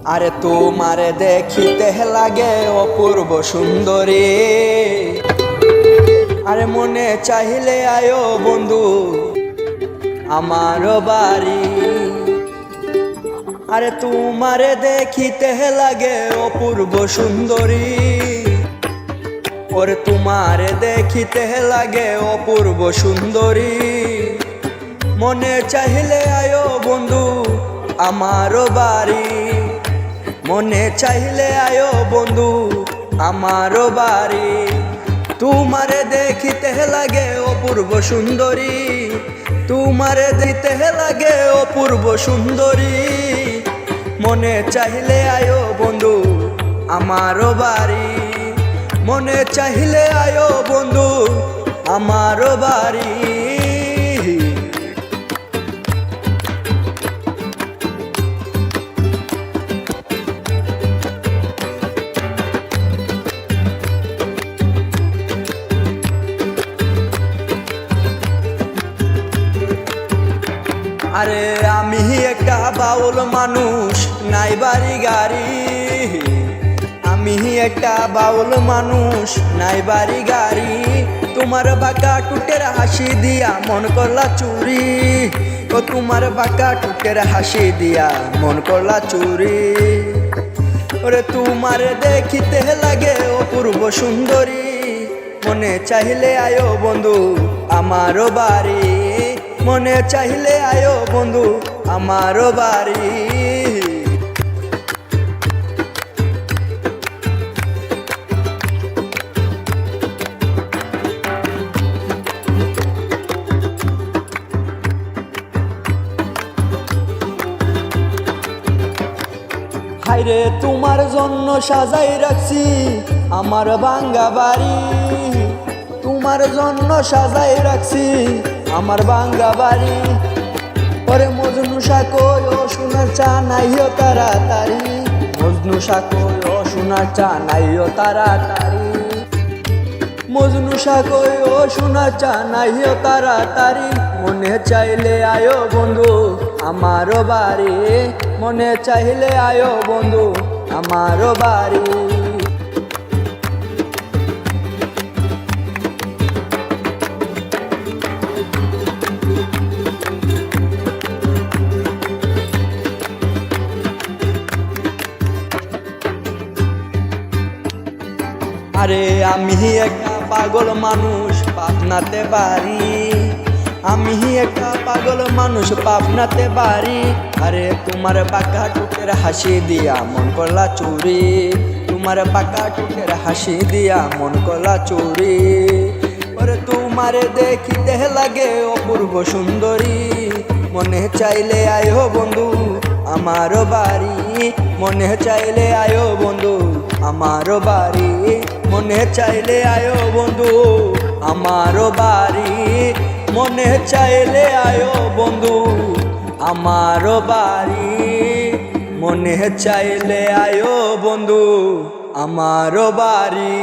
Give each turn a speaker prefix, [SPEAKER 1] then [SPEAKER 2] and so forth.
[SPEAKER 1] আরে তোমারে দেখিতে লাগে অপূর্ব সুন্দরী, আরে মনে চাইলে আয়ো বন্ধু আমার বাড়ি। আরে তোমারে দেখিতে লাগে অপূর্ব সুন্দরী, ওরে তোমারে দেখিতে লাগে অপূর্ব সুন্দরী, মনে চাইলে আয়ো বন্ধু আমার বাড়ি। মনে চাইলে আয়ো বন্ধু আমার বাড়ি। তোমারে দেখিতে লাগে অপূর্ব সুন্দরী, তোমারে দিতে লাগে অপূর্ব সুন্দরী, মনে চাইলে আয়ো বন্ধু আমার বাড়ি। মনে চাইলে আয়ো বন্ধু আমার বাড়ি। আরে আমি একটা বাউল মানুষ, নাই বাড়ি গাড়ি। আমি একটা বাউল মানুষ, নাই বাড়ি গাড়ি। তোমার বাঁকা টুটের হাসি দিয়া মন করলা চুরি, ও তোমার বাঁকা টুটের হাসি দিয়া মন করলা চুরি। ওরে তোমার দেখিতে লাগে অপূর্ব সুন্দরী, মনে চাইলে আয়ো বন্ধু আমার বাড়ি। মনে চাইলে আয়ো বন্ধু আমার বাড়ি। হায়রে তোমার জন্য সাজাই রাখছি আমার ভাঙ্গা বাড়ি, তোমার জন্য সাজাই রাখছি আমার ভাঙ্গা বাড়ি। ওরে মজনু কই ও সোনার চা নাইও তাড়াতাড়ি, মজনু কই ও সোনার চা নাইও তাড়াতাড়ি, মজনু কই ও সোনার চা নাইও তাড়াতাড়ি। মনে চাইলে আয়ো বন্ধু আমার বাড়ি, মনে চাইলে আয়ো বন্ধু আমার বাড়ি। আরে আমি একটা পাগল মানুষ পাবনাতে বাড়ি, আমি একটা পাগল মানুষ পাবনাতে বাড়ি। আরে তোমার বাঁকা টুকের হাসি দিয়া মন করলা চুরি, তোমার বাঁকা টুকের হাসি দিয়া মন করলা চুরি। ওরে তোমারে দেখিতে লাগে অপূর্ব সুন্দরী, মনে চাইলে আয়ো বন্ধু আমার বাড়ি। মনে চাইলে আয়ো বন্ধু আমার বাড়ি। মনে চাইলে আয়ো বন্ধু আমার বাড়ি। মনে চাইলে আয়ো বন্ধু আমার বাড়ি। মনে চাইলে আয়ো বন্ধু আমার বাড়ি।